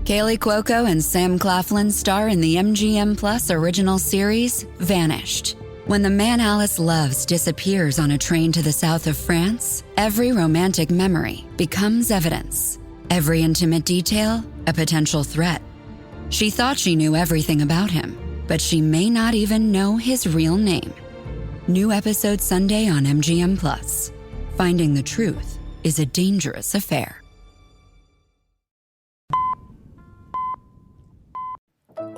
Kaylee Cuoco and Sam Claflin star in the MGM Plus original series, Vanished. When the man Alice loves disappears on a train to the south of France, every romantic memory becomes evidence. Every intimate detail, a potential threat. She thought she knew everything about him, but she may not even know his real name. New episode Sunday on MGM Plus. Finding the truth is a dangerous affair.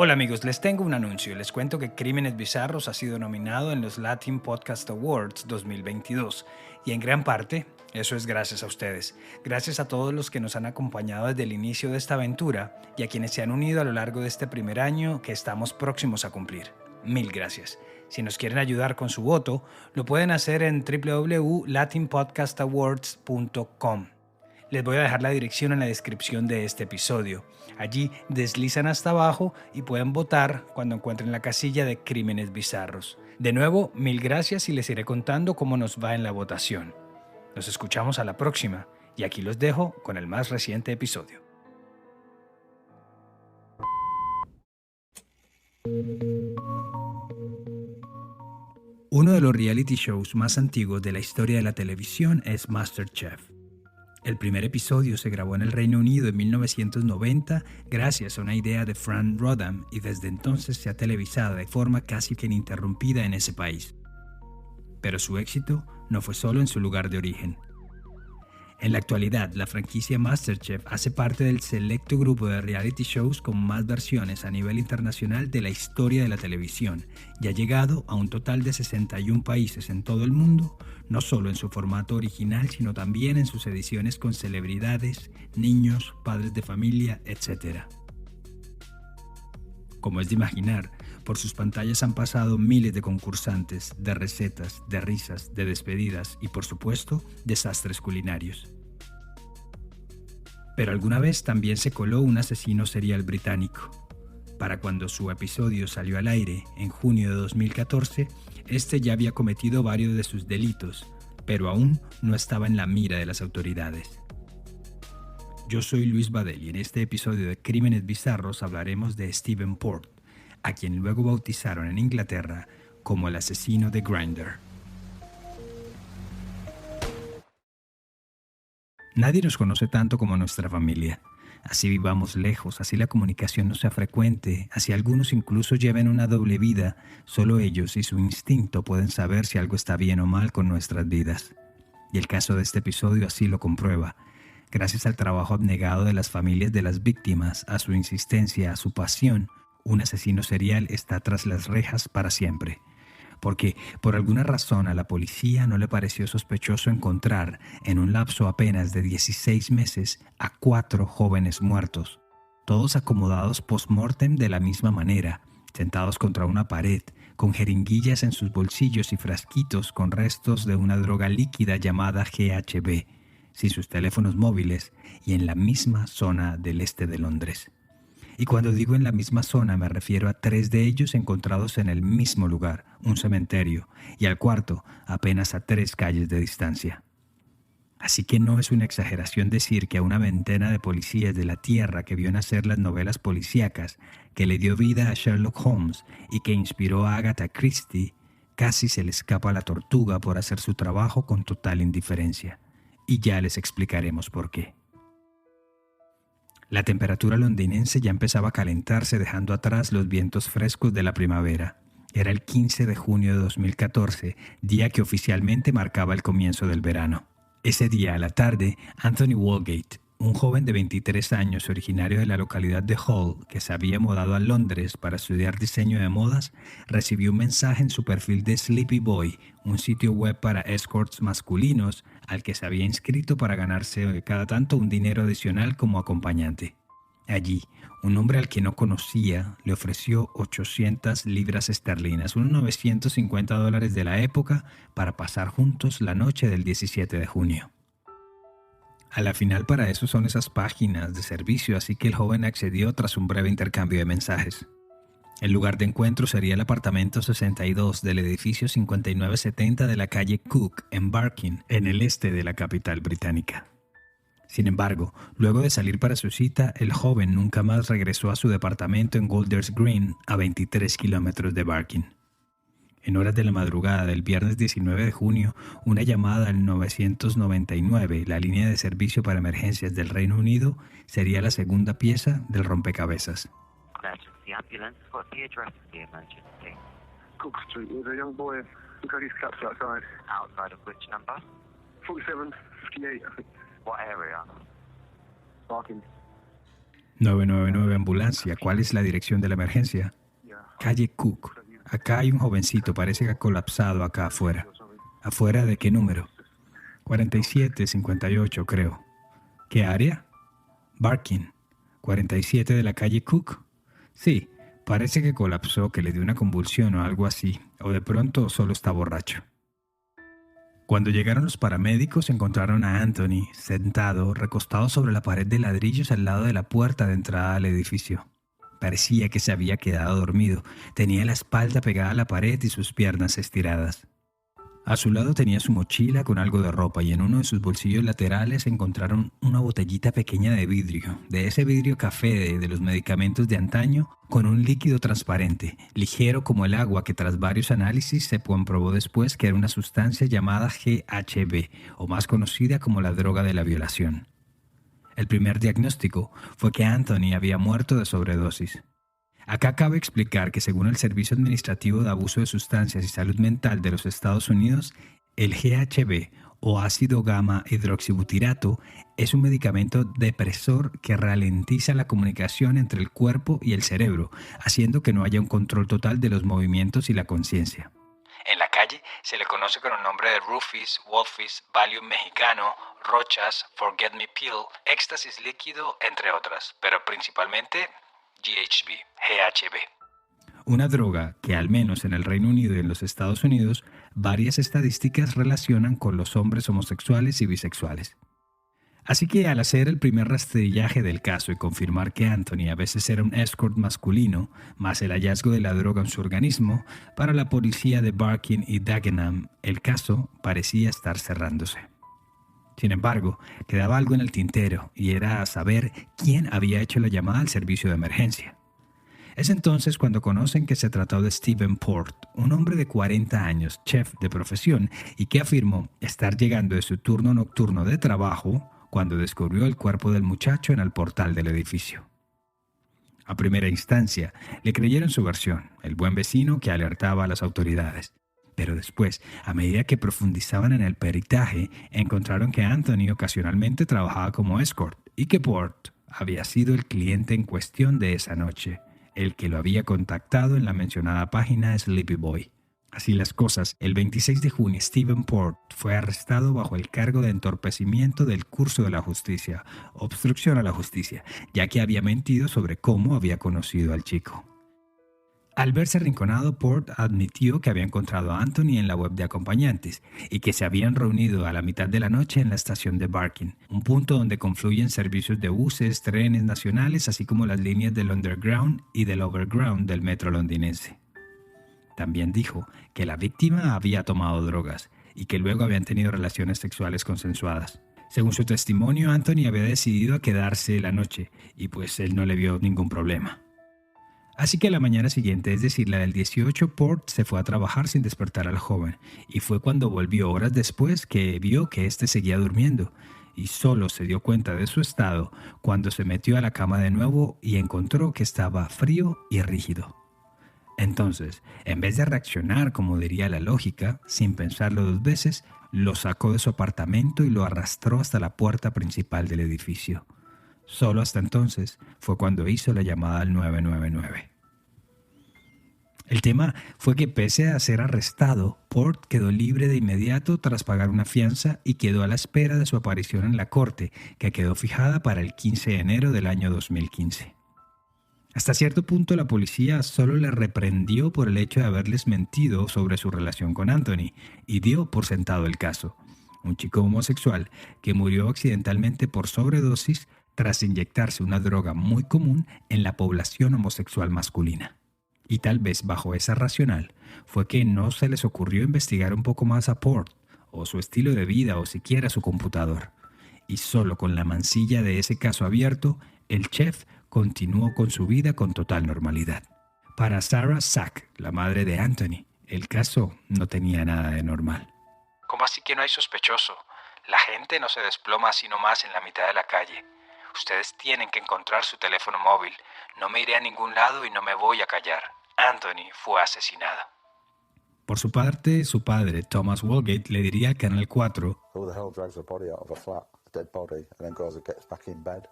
Hola amigos, les tengo un anuncio. Les cuento que Crímenes Bizarros ha sido nominado en los Latin Podcast Awards 2022 y en gran parte eso es gracias a ustedes. Gracias a todos los que nos han acompañado desde el inicio de esta aventura y a quienes se han unido a lo largo de este primer año que estamos próximos a cumplir. Mil gracias. Si nos quieren ayudar con su voto, lo pueden hacer en www.latinpodcastawards.com. Les voy a dejar la dirección en la descripción de este episodio. Allí deslizan hasta abajo y pueden votar cuando encuentren la casilla de Crímenes Bizarros. De nuevo, mil gracias y les iré contando cómo nos va en la votación. Nos escuchamos a la próxima y aquí los dejo con el más reciente episodio. Uno de los reality shows más antiguos de la historia de la televisión es MasterChef. El primer episodio se grabó en el Reino Unido en 1990 gracias a una idea de Fran Rodham y desde entonces se ha televisado de forma casi que ininterrumpida en ese país. Pero su éxito no fue solo en su lugar de origen. En la actualidad, la franquicia MasterChef hace parte del selecto grupo de reality shows con más versiones a nivel internacional de la historia de la televisión y ha llegado a un total de 61 países en todo el mundo, no solo en su formato original, sino también en sus ediciones con celebridades, niños, padres de familia, etc. Como es de imaginar, por sus pantallas han pasado miles de concursantes, de recetas, de risas, de despedidas y, por supuesto, desastres culinarios. Pero alguna vez también se coló un asesino serial británico. Para cuando su episodio salió al aire, en junio de 2014, este ya había cometido varios de sus delitos, pero aún no estaba en la mira de las autoridades. Yo soy Luis Badel y en este episodio de Crímenes Bizarros hablaremos de Stephen Port, a quien luego bautizaron en Inglaterra como el asesino de Grindr. Nadie nos conoce tanto como nuestra familia. Así vivamos lejos, así la comunicación no sea frecuente, así algunos incluso lleven una doble vida, solo ellos y su instinto pueden saber si algo está bien o mal con nuestras vidas. Y el caso de este episodio así lo comprueba. Gracias al trabajo abnegado de las familias de las víctimas, a su insistencia, a su pasión, un asesino serial está tras las rejas para siempre. Porque, por alguna razón, a la policía no le pareció sospechoso encontrar, en un lapso apenas de 16 meses, a 4 jóvenes muertos, todos acomodados post-mortem de la misma manera, sentados contra una pared, con jeringuillas en sus bolsillos y frasquitos con restos de una droga líquida llamada GHB, sin sus teléfonos móviles y en la misma zona del este de Londres. Y cuando digo en la misma zona me refiero a 3 de ellos encontrados en el mismo lugar, un cementerio, y al cuarto apenas a 3 calles de distancia. Así que no es una exageración decir que a una veintena de policías de la tierra que vio nacer las novelas policíacas, que le dio vida a Sherlock Holmes y que inspiró a Agatha Christie, casi se le escapa la tortuga por hacer su trabajo con total indiferencia. Y ya les explicaremos por qué. La temperatura londinense ya empezaba a calentarse dejando atrás los vientos frescos de la primavera. Era el 15 de junio de 2014, día que oficialmente marcaba el comienzo del verano. Ese día a la tarde, Anthony Walgate, un joven de 23 años originario de la localidad de Hull, que se había mudado a Londres para estudiar diseño de modas, recibió un mensaje en su perfil de Sleepy Boy, un sitio web para escorts masculinos al que se había inscrito para ganarse cada tanto un dinero adicional como acompañante. Allí, un hombre al que no conocía le ofreció 800 libras esterlinas, unos $950 de la época, para pasar juntos la noche del 17 de junio. A la final para eso son esas páginas de servicio, así que el joven accedió tras un breve intercambio de mensajes. El lugar de encuentro sería el apartamento 62 del edificio 5970 de la calle Cook en Barking, en el este de la capital británica. Sin embargo, luego de salir para su cita, el joven nunca más regresó a su departamento en Golders Green, a 23 kilómetros de Barking. En horas de la madrugada del viernes 19 de junio, una llamada al 999, la línea de servicio para emergencias del Reino Unido, sería la segunda pieza del rompecabezas. Emergency ambulance, what's the address of the emergency? Cook Street, there's a young boy who got his caps outside. Outside of which number? 47, 58, I think. What area? Barking. 999 ambulancia, ¿cuál es la dirección de la emergencia? Yeah. Calle Cook. Acá hay un jovencito, parece que ha colapsado acá afuera. ¿Afuera de qué número? 4758, creo. ¿Qué área? Barking. 47 de la calle Cook. Sí, parece que colapsó, que le dio una convulsión o algo así, o de pronto solo está borracho. Cuando llegaron los paramédicos, encontraron a Anthony sentado, recostado sobre la pared de ladrillos al lado de la puerta de entrada al edificio. Parecía que se había quedado dormido. Tenía la espalda pegada a la pared y sus piernas estiradas. A su lado tenía su mochila con algo de ropa y en uno de sus bolsillos laterales encontraron una botellita pequeña de vidrio, de ese vidrio café de los medicamentos de antaño, con un líquido transparente, ligero como el agua que tras varios análisis se comprobó después que era una sustancia llamada GHB, o más conocida como la droga de la violación. El primer diagnóstico fue que Anthony había muerto de sobredosis. Acá cabe explicar que según el Servicio Administrativo de Abuso de Sustancias y Salud Mental de los Estados Unidos, el GHB o ácido gamma hidroxibutirato es un medicamento depresor que ralentiza la comunicación entre el cuerpo y el cerebro, haciendo que no haya un control total de los movimientos y la conciencia. En la calle se le conoce con el nombre de Rufis, Wolfis, Valium mexicano, Rochas, Forget Me Pill, éxtasis líquido, entre otras, pero principalmente GHB. Una droga que, al menos en el Reino Unido y en los Estados Unidos, varias estadísticas relacionan con los hombres homosexuales y bisexuales. Así que al hacer el primer rastrillaje del caso y confirmar que Anthony a veces era un escort masculino, más el hallazgo de la droga en su organismo, para la policía de Barking y Dagenham, el caso parecía estar cerrándose. Sin embargo, quedaba algo en el tintero y era saber quién había hecho la llamada al servicio de emergencia. Es entonces cuando conocen que se trató de Stephen Port, un hombre de 40 años, chef de profesión, y que afirmó estar llegando de su turno nocturno de trabajo cuando descubrió el cuerpo del muchacho en el portal del edificio. A primera instancia, le creyeron su versión, el buen vecino que alertaba a las autoridades. Pero después, a medida que profundizaban en el peritaje, encontraron que Anthony ocasionalmente trabajaba como escort y que Port había sido el cliente en cuestión de esa noche, el que lo había contactado en la mencionada página Sleepy Boy. Así las cosas, el 26 de junio Stephen Port fue arrestado bajo el cargo de entorpecimiento del curso de la justicia, obstrucción a la justicia, ya que había mentido sobre cómo había conocido al chico. Al verse arrinconado, Port admitió que había encontrado a Anthony en la web de acompañantes y que se habían reunido a la mitad de la noche en la estación de Barking, un punto donde confluyen servicios de buses, trenes nacionales, así como las líneas del Underground y del Overground del metro londinense. También dijo que la víctima había tomado drogas y que luego habían tenido relaciones sexuales consensuadas. Según su testimonio, Anthony había decidido quedarse la noche y pues él no le vio ningún problema. Así que a la mañana siguiente, es decir, la del 18, Port se fue a trabajar sin despertar al joven, y fue cuando volvió horas después que vio que éste seguía durmiendo, y solo se dio cuenta de su estado cuando se metió a la cama de nuevo y encontró que estaba frío y rígido. Entonces, en vez de reaccionar como diría la lógica, sin pensarlo dos veces, lo sacó de su apartamento y lo arrastró hasta la puerta principal del edificio. Solo hasta entonces fue cuando hizo la llamada al 999. El tema fue que pese a ser arrestado, Port quedó libre de inmediato tras pagar una fianza y quedó a la espera de su aparición en la corte, que quedó fijada para el 15 de enero del año 2015. Hasta cierto punto la policía solo le reprendió por el hecho de haberles mentido sobre su relación con Anthony y dio por sentado el caso. Un chico homosexual que murió accidentalmente por sobredosis tras inyectarse una droga muy común en la población homosexual masculina. Y tal vez bajo esa racional fue que no se les ocurrió investigar un poco más a Port, o su estilo de vida, o siquiera su computador. y solo con la mancilla de ese caso abierto, el chef continuó con su vida con total normalidad. Para Sarah Sack, la madre de Anthony, el caso no tenía nada de normal. ¿Cómo así que no hay sospechoso? La gente no se desploma así nomás en la mitad de la calle. Ustedes tienen que encontrar su teléfono móvil. No me iré a ningún lado y no me voy a callar. Anthony fue asesinado. Por su parte, su padre, Thomas Walgate, le diría al Canal 4: Who the hell drags a body out of a flat, a dead body, and then goes and gets back in bed?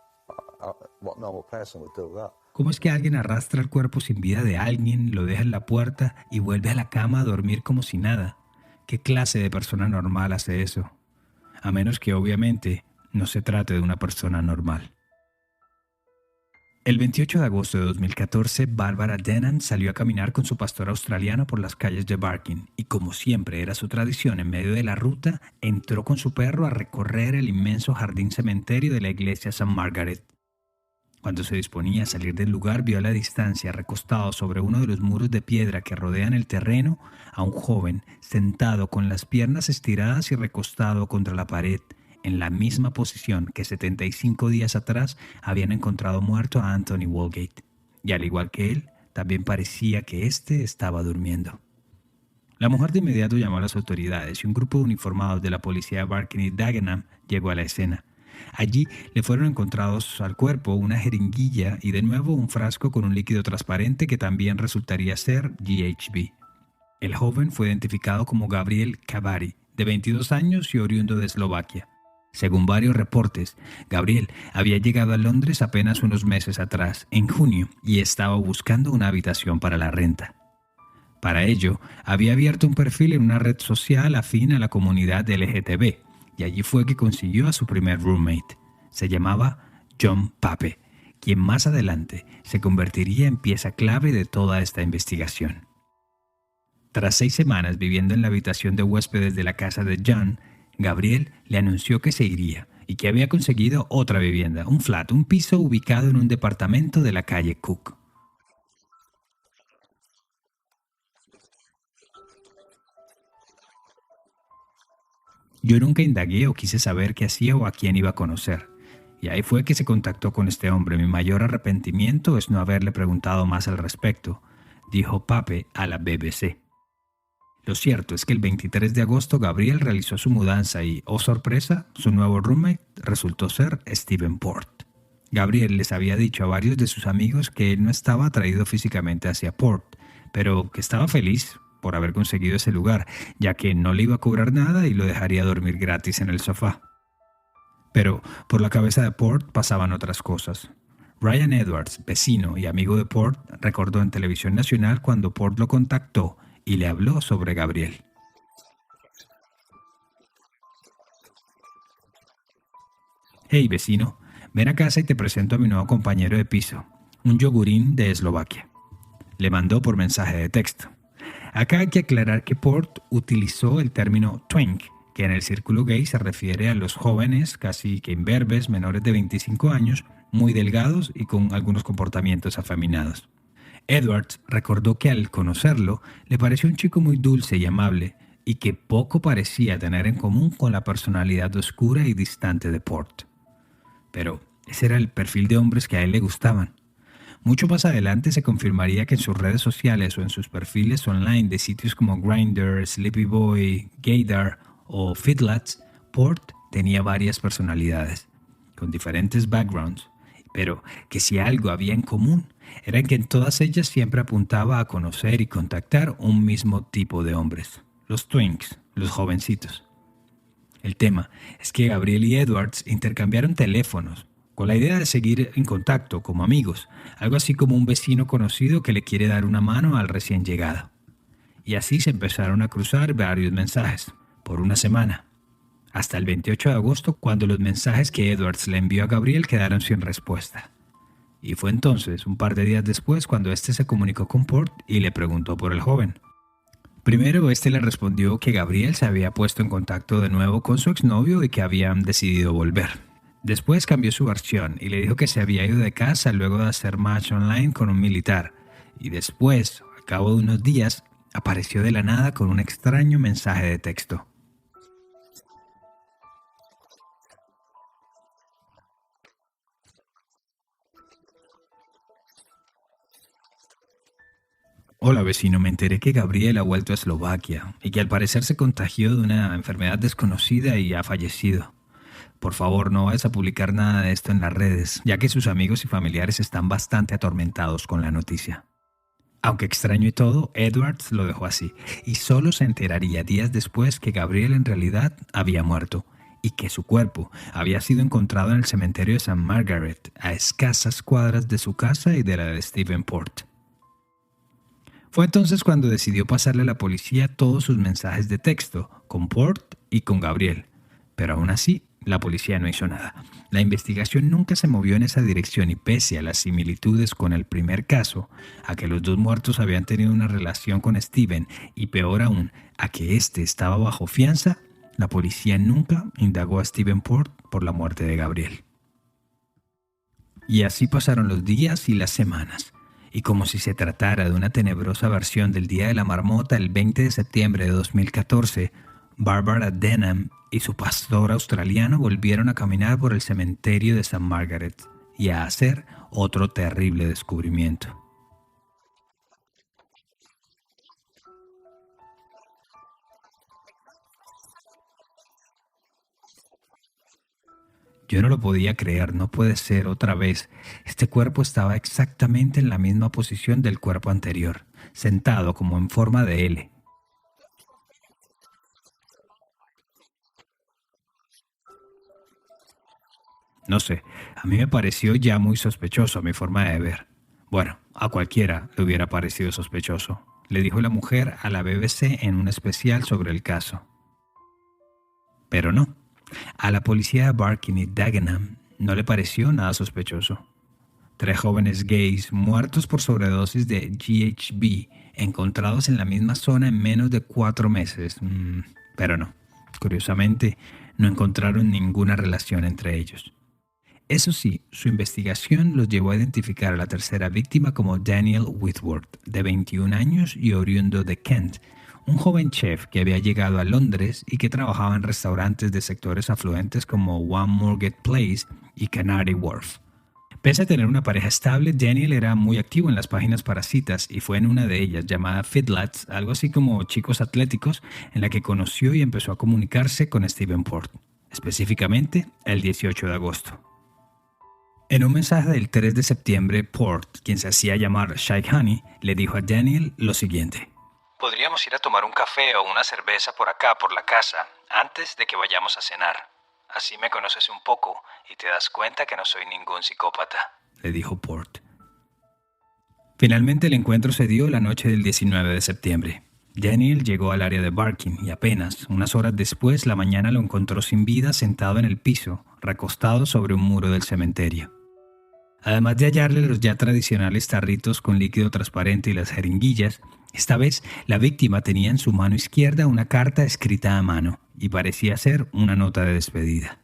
What normal person would do that? ¿Cómo es que alguien arrastra el cuerpo sin vida de alguien, lo deja en la puerta y vuelve a la cama a dormir como si nada? ¿Qué clase de persona normal hace eso? A menos que, obviamente, no se trate de una persona normal. El 28 de agosto de 2014, Barbara Denham salió a caminar con su pastor australiano por las calles de Barking y, como siempre era su tradición en medio de la ruta, entró con su perro a recorrer el inmenso jardín cementerio de la iglesia St. Margaret. Cuando se disponía a salir del lugar, vio a la distancia, recostado sobre uno de los muros de piedra que rodean el terreno, a un joven sentado con las piernas estiradas y recostado contra la pared, en la misma posición que 75 días atrás habían encontrado muerto a Anthony Walgate. Y al igual que él, también parecía que éste estaba durmiendo. La mujer de inmediato llamó a las autoridades y un grupo de uniformados de la policía de Barking y Dagenham llegó a la escena. Allí le fueron encontrados al cuerpo una jeringuilla y de nuevo un frasco con un líquido transparente que también resultaría ser GHB. El joven fue identificado como Gabriel Kavary, de 22 años y oriundo de Eslovaquia. Según varios reportes, Gabriel había llegado a Londres apenas unos meses atrás, en junio, y estaba buscando una habitación para la renta. Para ello, había abierto un perfil en una red social afín a la comunidad LGTB, y allí fue que consiguió a su primer roommate. Se llamaba John Pape, quien más adelante se convertiría en pieza clave de toda esta investigación. Tras 6 semanas viviendo en la habitación de huéspedes de la casa de John, Gabriel le anunció que se iría y que había conseguido otra vivienda, un flat, un piso ubicado en un departamento de la calle Cook. Yo nunca indagué o quise saber qué hacía o a quién iba a conocer. Y ahí fue que se contactó con este hombre. Mi mayor arrepentimiento es no haberle preguntado más al respecto, dijo Pape a la BBC. Lo cierto es que el 23 de agosto Gabriel realizó su mudanza y, oh sorpresa, su nuevo roommate resultó ser Stephen Port. Gabriel les había dicho a varios de sus amigos que él no estaba atraído físicamente hacia Port, pero que estaba feliz por haber conseguido ese lugar, ya que no le iba a cobrar nada y lo dejaría dormir gratis en el sofá. Pero por la cabeza de Port pasaban otras cosas. Ryan Edwards, vecino y amigo de Port, recordó en Televisión Nacional cuando Port lo contactó y le habló sobre Gabriel. «Hey, vecino, ven a casa y te presento a mi nuevo compañero de piso, un yogurín de Eslovaquia», le mandó por mensaje de texto. Acá hay que aclarar que Port utilizó el término twink, que en el círculo gay se refiere a los jóvenes, casi que imberbes, menores de 25 años, muy delgados y con algunos comportamientos afeminados. Edwards recordó que al conocerlo le pareció un chico muy dulce y amable y que poco parecía tener en común con la personalidad oscura y distante de Port. Pero ese era el perfil de hombres que a él le gustaban. Mucho más adelante se confirmaría que en sus redes sociales o en sus perfiles online de sitios como Grindr, Sleepy Boy, Gaydar o Fitlats, Port tenía varias personalidades, con diferentes backgrounds, pero que si algo había en común era que en todas ellas siempre apuntaba a conocer y contactar un mismo tipo de hombres, los twinks, los jovencitos. El tema es que Gabriel y Edwards intercambiaron teléfonos, con la idea de seguir en contacto como amigos, algo así como un vecino conocido que le quiere dar una mano al recién llegado. Y así se empezaron a cruzar varios mensajes, por una semana, hasta el 28 de agosto, cuando los mensajes que Edwards le envió a Gabriel quedaron sin respuesta. Y fue entonces, un par de días después, cuando éste se comunicó con Port y le preguntó por el joven. Primero, éste le respondió que Gabriel se había puesto en contacto de nuevo con su exnovio y que habían decidido volver. Después cambió su versión y le dijo que se había ido de casa luego de hacer match online con un militar. Y después, al cabo de unos días, apareció de la nada con un extraño mensaje de texto. Hola vecino, me enteré que Gabriel ha vuelto a Eslovaquia y que al parecer se contagió de una enfermedad desconocida y ha fallecido. Por favor, no vayas a publicar nada de esto en las redes, ya que sus amigos y familiares están bastante atormentados con la noticia. Aunque extraño y todo, Edwards lo dejó así, y solo se enteraría días después que Gabriel en realidad había muerto, y que su cuerpo había sido encontrado en el cementerio de St. Margaret, a escasas cuadras de su casa y de la de Stephen Port. Fue entonces cuando decidió pasarle a la policía todos sus mensajes de texto, con Port y con Gabriel, pero aún así la policía no hizo nada. La investigación nunca se movió en esa dirección y pese a las similitudes con el primer caso, a que los dos muertos habían tenido una relación con Steven y peor aún, a que éste estaba bajo fianza, la policía nunca indagó a Stephen Port por la muerte de Gabriel. Y así pasaron los días y las semanas. Y como si se tratara de una tenebrosa versión del Día de la Marmota, el 20 de septiembre de 2014, Barbara Denham y su pastor australiano volvieron a caminar por el cementerio de St. Margaret y a hacer otro terrible descubrimiento. Yo no lo podía creer, no puede ser otra vez. Este cuerpo estaba exactamente en la misma posición del cuerpo anterior, sentado como en forma de L. No sé, a mí me pareció ya muy sospechoso a mi forma de ver. Bueno, a cualquiera le hubiera parecido sospechoso, le dijo la mujer a la BBC en un especial sobre el caso. Pero no, a la policía de Barking y Dagenham no le pareció nada sospechoso. 3 jóvenes gays muertos por sobredosis de GHB encontrados en la misma zona en menos de 4 meses. Pero no, curiosamente, no encontraron ninguna relación entre ellos. Eso sí, su investigación los llevó a identificar a la tercera víctima como Daniel Whitworth, de 21 años y oriundo de Kent, un joven chef que había llegado a Londres y que trabajaba en restaurantes de sectores afluentes como One Moorgate Place y Canary Wharf. Pese a tener una pareja estable, Daniel era muy activo en las páginas para citas y fue en una de ellas, llamada Fitlads, algo así como chicos atléticos, en la que conoció y empezó a comunicarse con Stephen Port, específicamente el 18 de agosto. En un mensaje del 3 de septiembre, Port, quien se hacía llamar Shai Honey, le dijo a Daniel lo siguiente. Podríamos ir a tomar un café o una cerveza por acá, por la casa, antes de que vayamos a cenar. Así me conoces un poco y te das cuenta que no soy ningún psicópata, le dijo Port. Finalmente el encuentro se dio la noche del 19 de septiembre. Daniel llegó al área de Barking y apenas unas horas después la mañana lo encontró sin vida sentado en el piso, recostado sobre un muro del cementerio. Además de hallarle los ya tradicionales tarritos con líquido transparente y las jeringuillas, esta vez la víctima tenía en su mano izquierda una carta escrita a mano y parecía ser una nota de despedida.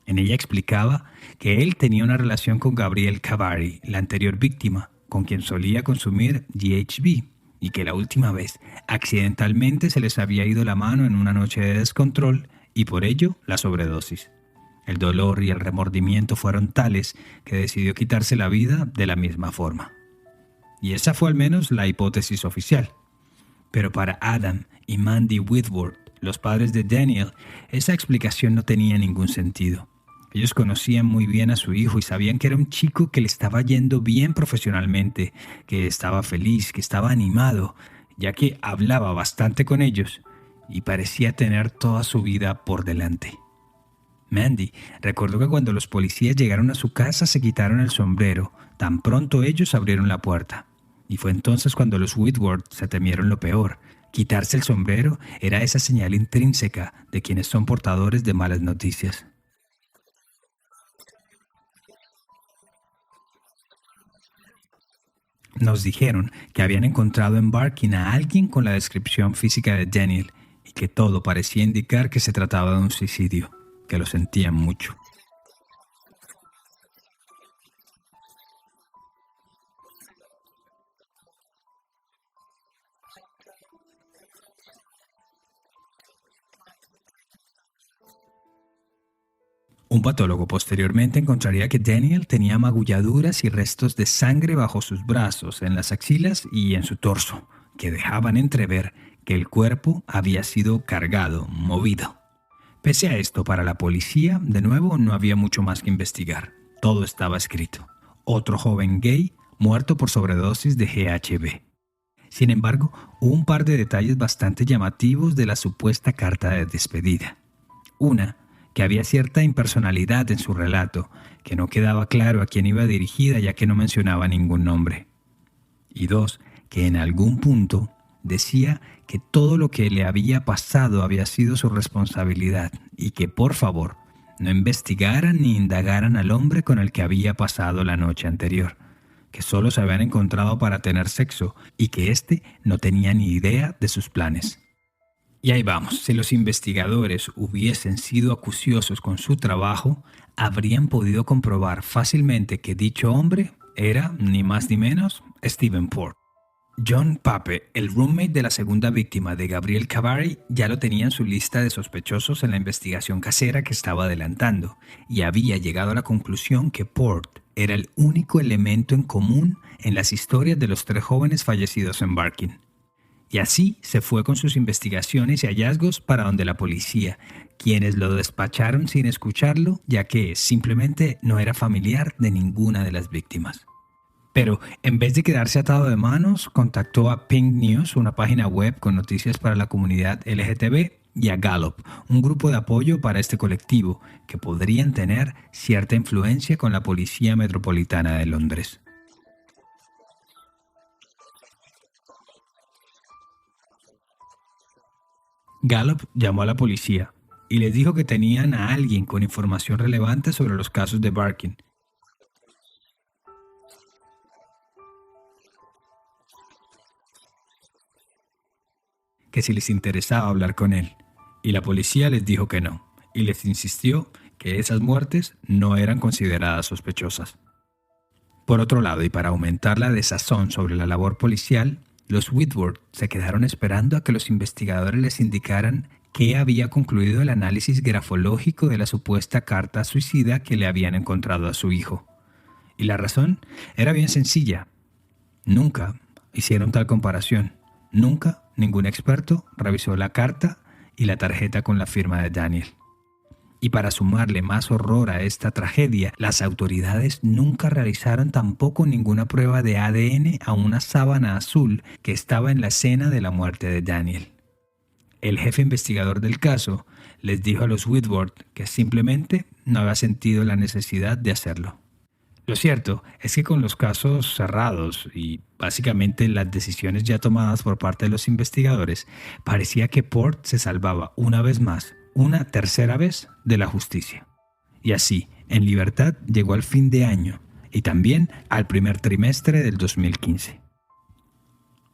En ella explicaba que él tenía una relación con Gabriel Cavari, la anterior víctima, con quien solía consumir GHB, y que la última vez accidentalmente se les había ido la mano en una noche de descontrol y por ello la sobredosis. El dolor y el remordimiento fueron tales que decidió quitarse la vida de la misma forma. Y esa fue al menos la hipótesis oficial. Pero para Adam y Mandy Whitworth, los padres de Daniel, esa explicación no tenía ningún sentido. Ellos conocían muy bien a su hijo y sabían que era un chico que le estaba yendo bien profesionalmente, que estaba feliz, que estaba animado, ya que hablaba bastante con ellos y parecía tener toda su vida por delante. Mandy recordó que cuando los policías llegaron a su casa se quitaron el sombrero, tan pronto ellos abrieron la puerta. Y fue entonces cuando los Whitworth se temieron lo peor. Quitarse el sombrero era esa señal intrínseca de quienes son portadores de malas noticias. Nos dijeron que habían encontrado en Barking a alguien con la descripción física de Daniel y que todo parecía indicar que se trataba de un suicidio, que lo sentían mucho. Un patólogo posteriormente encontraría que Daniel tenía magulladuras y restos de sangre bajo sus brazos, en las axilas y en su torso, que dejaban entrever que el cuerpo había sido cargado, movido. Pese a esto, para la policía, de nuevo, no había mucho más que investigar. Todo estaba escrito. Otro joven gay muerto por sobredosis de GHB. Sin embargo, hubo un par de detalles bastante llamativos de la supuesta carta de despedida. Una, que había cierta impersonalidad en su relato, que no quedaba claro a quién iba dirigida ya que no mencionaba ningún nombre. Y dos, que en algún punto decía que todo lo que le había pasado había sido su responsabilidad y que, por favor, no investigaran ni indagaran al hombre con el que había pasado la noche anterior, que solo se habían encontrado para tener sexo y que éste no tenía ni idea de sus planes. Y ahí vamos, si los investigadores hubiesen sido acuciosos con su trabajo, habrían podido comprobar fácilmente que dicho hombre era, ni más ni menos, Stephen Port. John Pape, el roommate de la segunda víctima de Gabriel Cavari, ya lo tenía en su lista de sospechosos en la investigación casera que estaba adelantando, y había llegado a la conclusión que Port era el único elemento en común en las historias de los 3 jóvenes fallecidos en Barking. Y así se fue con sus investigaciones y hallazgos para donde la policía, quienes lo despacharon sin escucharlo, ya que simplemente no era familiar de ninguna de las víctimas. Pero en vez de quedarse atado de manos, contactó a Pink News, una página web con noticias para la comunidad LGTB, y a Gallup, un grupo de apoyo para este colectivo, que podrían tener cierta influencia con la Policía Metropolitana de Londres. Gallup llamó a la policía y les dijo que tenían a alguien con información relevante sobre los casos de Barking. Que si les interesaba hablar con él, y la policía les dijo que no, y les insistió que esas muertes no eran consideradas sospechosas. Por otro lado, y para aumentar la desazón sobre la labor policial, los Whitworth se quedaron esperando a que los investigadores les indicaran qué había concluido el análisis grafológico de la supuesta carta suicida que le habían encontrado a su hijo. Y la razón era bien sencilla. Nunca hicieron tal comparación. Nunca ningún experto revisó la carta y la tarjeta con la firma de Daniel. Y para sumarle más horror a esta tragedia, las autoridades nunca realizaron tampoco ninguna prueba de ADN a una sábana azul que estaba en la escena de la muerte de Daniel. El jefe investigador del caso les dijo a los Whitworth que simplemente no había sentido la necesidad de hacerlo. Lo cierto es que con los casos cerrados y básicamente las decisiones ya tomadas por parte de los investigadores, parecía que Port se salvaba una vez más, una tercera vez, de la justicia. Y así, en libertad, llegó al fin de año y también al primer trimestre del 2015.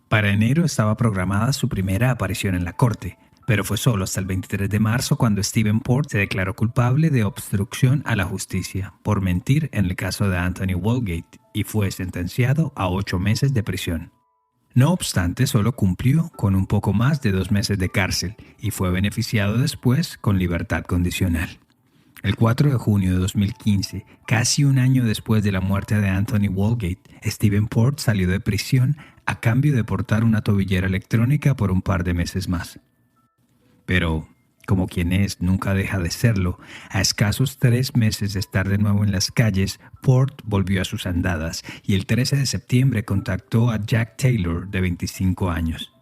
Para enero estaba programada su primera aparición en la corte, pero fue solo hasta el 23 de marzo cuando Stephen Port se declaró culpable de obstrucción a la justicia por mentir en el caso de Anthony Walgate y fue sentenciado a 8 meses de prisión. No obstante, solo cumplió con un poco más de 2 meses de cárcel y fue beneficiado después con libertad condicional. El 4 de junio de 2015, casi un año después de la muerte de Anthony Walgate, Stephen Port salió de prisión a cambio de portar una tobillera electrónica por un par de meses más. Pero, como quien es nunca deja de serlo, a escasos 3 meses de estar de nuevo en las calles, Port volvió a sus andadas y el 13 de septiembre contactó a Jack Taylor, de 25 años.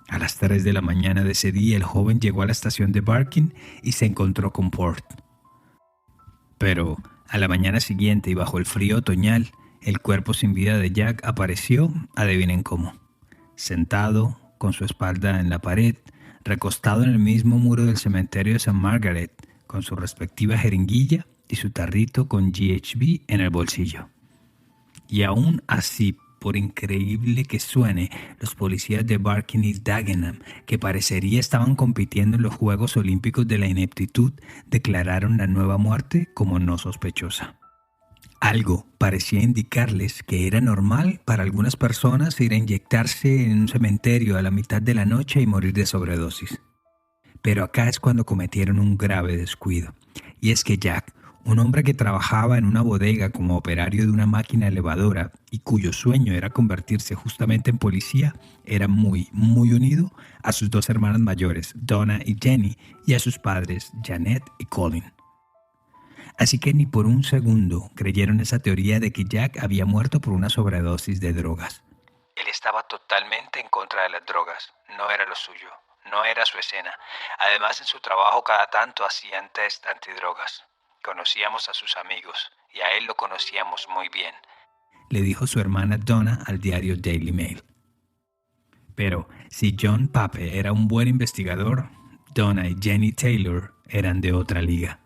A las 3 de la mañana de ese día, el joven llegó a la estación de Barking y se encontró con Port. Pero, a la mañana siguiente y bajo el frío otoñal, el cuerpo sin vida de Jack apareció, adivinen cómo, sentado, con su espalda en la pared, recostado en el mismo muro del cementerio de St. Margaret, con su respectiva jeringuilla y su tarrito con GHB en el bolsillo. Y aún así, por increíble que suene, los policías de Barking y Dagenham, que parecería estaban compitiendo en los Juegos Olímpicos de la Ineptitud, declararon la nueva muerte como no sospechosa. Algo parecía indicarles que era normal para algunas personas ir a inyectarse en un cementerio a la mitad de la noche y morir de sobredosis. Pero acá es cuando cometieron un grave descuido. Y es que Jack, Un hombre que trabajaba en una bodega como operario de una máquina elevadora y cuyo sueño era convertirse justamente en policía, era muy unido a sus dos hermanas mayores, Donna y Jenny, y a sus padres, Janet y Colin. Así que ni por un segundo creyeron esa teoría de que Jack había muerto por una sobredosis de drogas. Él estaba totalmente en contra de las drogas. No era lo suyo. No era su escena. Además, en su trabajo cada tanto hacían test antidrogas. Conocíamos a sus amigos y a él lo conocíamos muy bien, le dijo su hermana Donna al diario Daily Mail. Pero si John Pape era un buen investigador, Donna y Jenny Taylor eran de otra liga.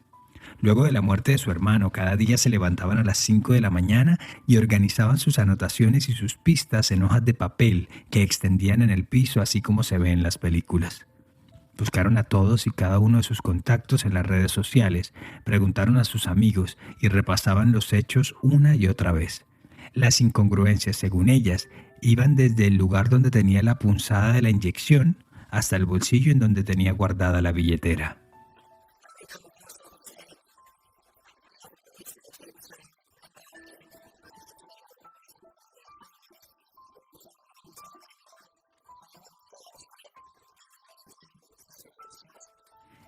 Luego de la muerte de su hermano, cada día se levantaban a las 5 de la mañana y organizaban sus anotaciones y sus pistas en hojas de papel que extendían en el piso, así como se ve en las películas. Buscaron a todos y cada uno de sus contactos en las redes sociales, preguntaron a sus amigos y repasaban los hechos una y otra vez. Las incongruencias, según ellas, iban desde el lugar donde tenía la punzada de la inyección hasta el bolsillo en donde tenía guardada la billetera.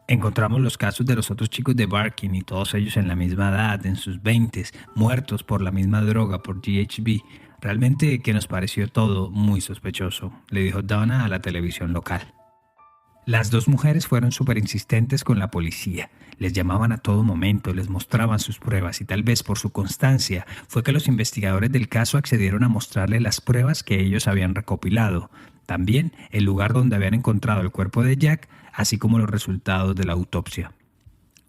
Encontramos los casos de los otros chicos de Barking y todos ellos en la misma edad, en sus 20s, muertos por la misma droga, por GHB. Realmente que nos pareció todo muy sospechoso, le dijo Donna a la televisión local. Las dos mujeres fueron súper insistentes con la policía. Les llamaban a todo momento, les mostraban sus pruebas y tal vez por su constancia fue que los investigadores del caso accedieron a mostrarle las pruebas que ellos habían recopilado. También el lugar donde habían encontrado el cuerpo de Jack, así como los resultados de la autopsia.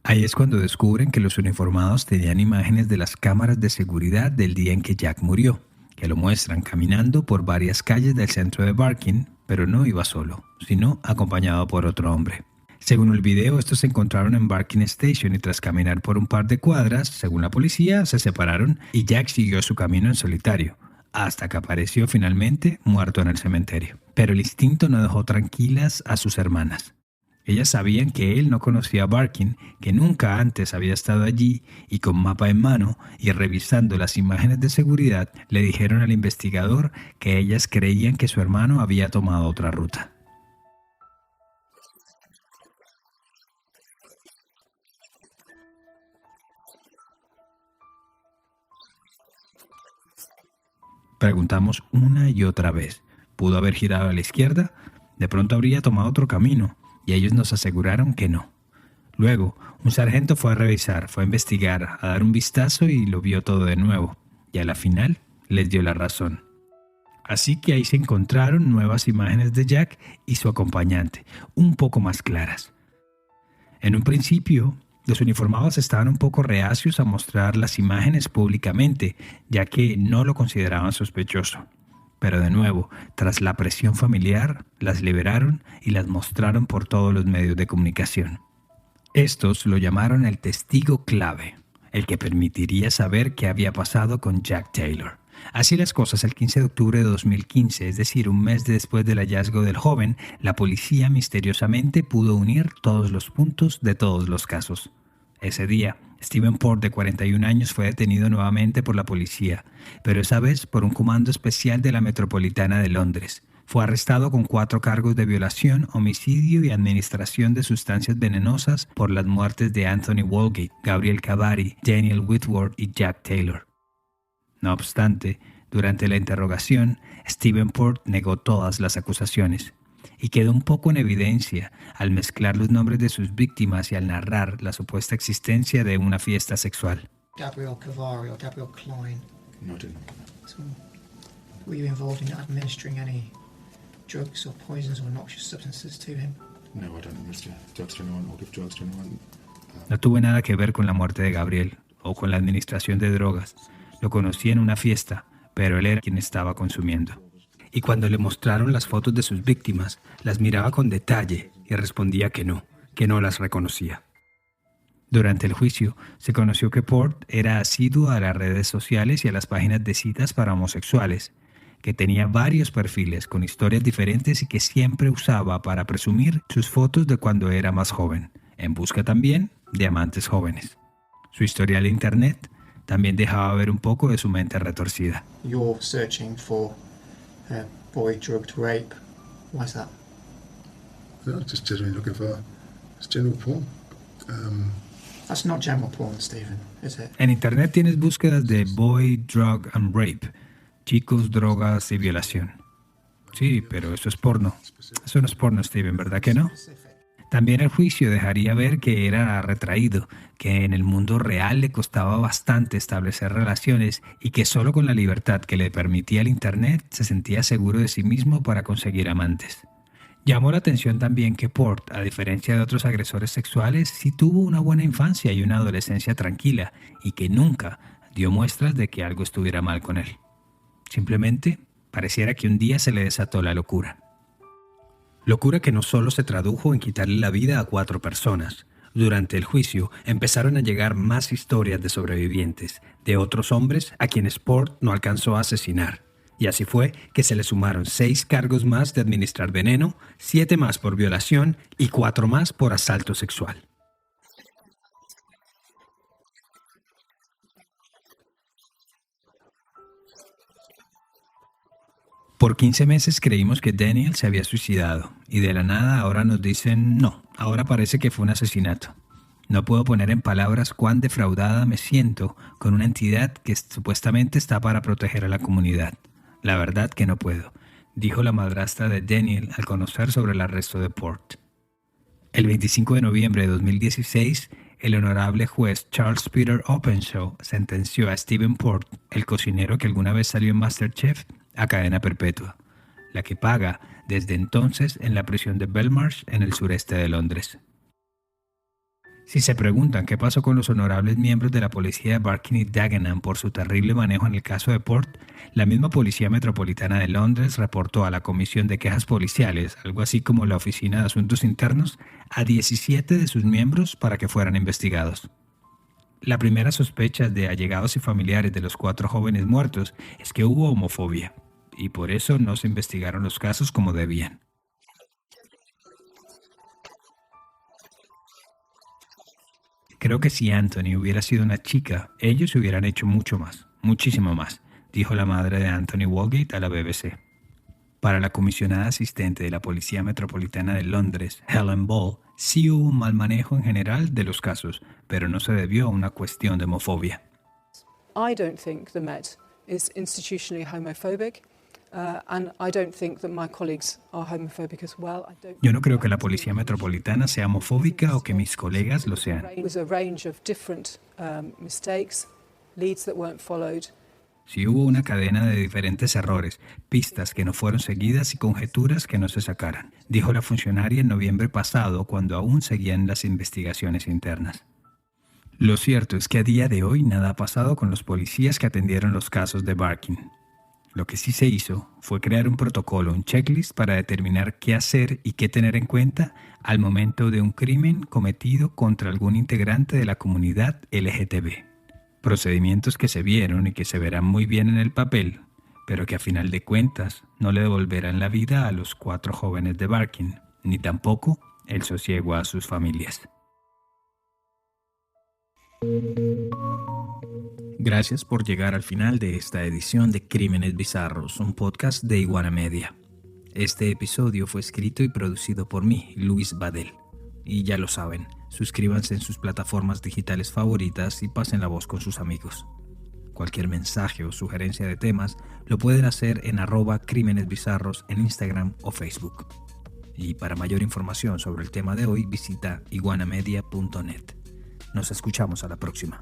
Ahí es cuando descubren que los uniformados tenían imágenes de las cámaras de seguridad del día en que Jack murió, que lo muestran caminando por varias calles del centro de Barking, pero no iba solo, sino acompañado por otro hombre. Según el video, estos se encontraron en Barking Station y tras caminar por un par de cuadras, según la policía, se separaron y Jack siguió su camino en solitario, hasta que apareció finalmente muerto en el cementerio. Pero el instinto no dejó tranquilas a sus hermanas. Ellas sabían que él no conocía a Barking, que nunca antes había estado allí, y con mapa en mano y revisando las imágenes de seguridad, le dijeron al investigador que ellas creían que su hermano había tomado otra ruta. Preguntamos una y otra vez. ¿Pudo haber girado a la izquierda? ¿De pronto habría tomado otro camino? Y ellos nos aseguraron que no. Luego, un sargento fue a revisar, fue a investigar, a dar un vistazo y lo vio todo de nuevo. Y a la final les dio la razón. Así que ahí se encontraron nuevas imágenes de Jack y su acompañante, un poco más claras. En un principio, los uniformados estaban un poco reacios a mostrar las imágenes públicamente, ya que no lo consideraban sospechoso. Pero de nuevo, tras la presión familiar, las liberaron y las mostraron por todos los medios de comunicación. Estos lo llamaron el testigo clave, el que permitiría saber qué había pasado con Jack Taylor. Así las cosas, el 15 de octubre de 2015, es decir, un mes después del hallazgo del joven, la policía misteriosamente pudo unir todos los puntos de todos los casos. Ese día, Stephen Port, de 41 años, fue detenido nuevamente por la policía, pero esa vez por un comando especial de la Metropolitana de Londres. Fue arrestado con 4 cargos de violación, homicidio y administración de sustancias venenosas por las muertes de Anthony Walgate, Gabriel Cavari, Daniel Whitworth y Jack Taylor. No obstante, durante la interrogación, Stephen Port negó todas las acusaciones y quedó un poco en evidencia al mezclar los nombres de sus víctimas y al narrar la supuesta existencia de una fiesta sexual. Gabriel Cavari or Gabriel Klein. No, I didn't. So, were you involved in administering any drugs or poisons or noxious substances to him? No, I don't administer drugs to anyone or give drugs to anyone. No tuve nada que ver con la muerte de Gabriel o con la administración de drogas. Lo conocí en una fiesta, pero él era quien estaba consumiendo. Y cuando le mostraron las fotos de sus víctimas, las miraba con detalle y respondía que no las reconocía. Durante el juicio, se conoció que Port era asiduo a las redes sociales y a las páginas de citas para homosexuales, que tenía varios perfiles con historias diferentes y que siempre usaba para presumir sus fotos de cuando era más joven, en busca también de amantes jóvenes. Su historial de internet también dejaba ver un poco de su mente retorcida. You're searching for boy drugged rape. Why is that? No, just generally looking for just general porn. That's not general porn, Stephen, is it? En internet tienes búsquedas de boy, drug and rape, chicos, drogas y violación. Sí, pero eso es porno. Eso no es porno, Steven, ¿verdad que no? También el juicio dejaría ver que era retraído, que en el mundo real le costaba bastante establecer relaciones y que solo con la libertad que le permitía el internet se sentía seguro de sí mismo para conseguir amantes. Llamó la atención también que Port, a diferencia de otros agresores sexuales, sí tuvo una buena infancia y una adolescencia tranquila y que nunca dio muestras de que algo estuviera mal con él. Simplemente pareciera que un día se le desató la locura. Locura que no solo se tradujo en quitarle la vida a 4 personas. Durante el juicio empezaron a llegar más historias de sobrevivientes, de otros hombres a quienes Port no alcanzó a asesinar. Y así fue que se le sumaron 6 cargos más de administrar veneno, 7 más por violación y 4 más por asalto sexual. Por 15 meses creímos que Daniel se había suicidado y de la nada ahora nos dicen no, ahora parece que fue un asesinato. No puedo poner en palabras cuán defraudada me siento con una entidad que supuestamente está para proteger a la comunidad. La verdad que no puedo, dijo la madrastra de Daniel al conocer sobre el arresto de Port. El 25 de noviembre de 2016, el honorable juez Charles Peter Openshaw sentenció a Stephen Port, el cocinero que alguna vez salió en MasterChef, a cadena perpetua, la que paga desde entonces en la prisión de Belmarsh en el sureste de Londres. Si se preguntan qué pasó con los honorables miembros de la policía de Barking y Dagenham por su terrible manejo en el caso de Port, la misma Policía Metropolitana de Londres reportó a la Comisión de Quejas Policiales, algo así como la Oficina de Asuntos Internos, a 17 de sus miembros para que fueran investigados. La primera sospecha de allegados y familiares de los 4 jóvenes muertos es que hubo homofobia, y por eso no se investigaron los casos como debían. Creo que si Anthony hubiera sido una chica, ellos hubieran hecho mucho más, muchísimo más, dijo la madre de Anthony Walgate a la BBC. Para la comisionada asistente de la Policía Metropolitana de Londres, Helen Ball, sí hubo un mal manejo en general de los casos, pero no se debió a una cuestión de homofobia. I don't think the Met is institutionally homophobic. And I don't think that my colleagues are homophobic as well. Yo no creo que la Policía Metropolitana sea homofóbica o que mis colegas lo sean. It was a range of different mistakes, leads that weren't followed. Sí hubo una cadena de diferentes errores, pistas que no fueron seguidas y conjeturas que no se sacaran, dijo la funcionaria en noviembre pasado cuando aún seguían las investigaciones internas. Lo cierto es que a día de hoy nada ha pasado con los policías que atendieron los casos de Barking. Lo que sí se hizo fue crear un protocolo, un checklist para determinar qué hacer y qué tener en cuenta al momento de un crimen cometido contra algún integrante de la comunidad LGTB. Procedimientos que se vieron y que se verán muy bien en el papel, pero que a final de cuentas no le devolverán la vida a los 4 jóvenes de Barking, ni tampoco el sosiego a sus familias. Gracias por llegar al final de esta edición de Crímenes Bizarros, un podcast de Iguana Media. Este episodio fue escrito y producido por mí, Luis Badel. Y ya lo saben, suscríbanse en sus plataformas digitales favoritas y pasen la voz con sus amigos. Cualquier mensaje o sugerencia de temas lo pueden hacer en @crímenesbizarros en Instagram o Facebook. Y para mayor información sobre el tema de hoy, visita iguanamedia.net. Nos escuchamos a la próxima.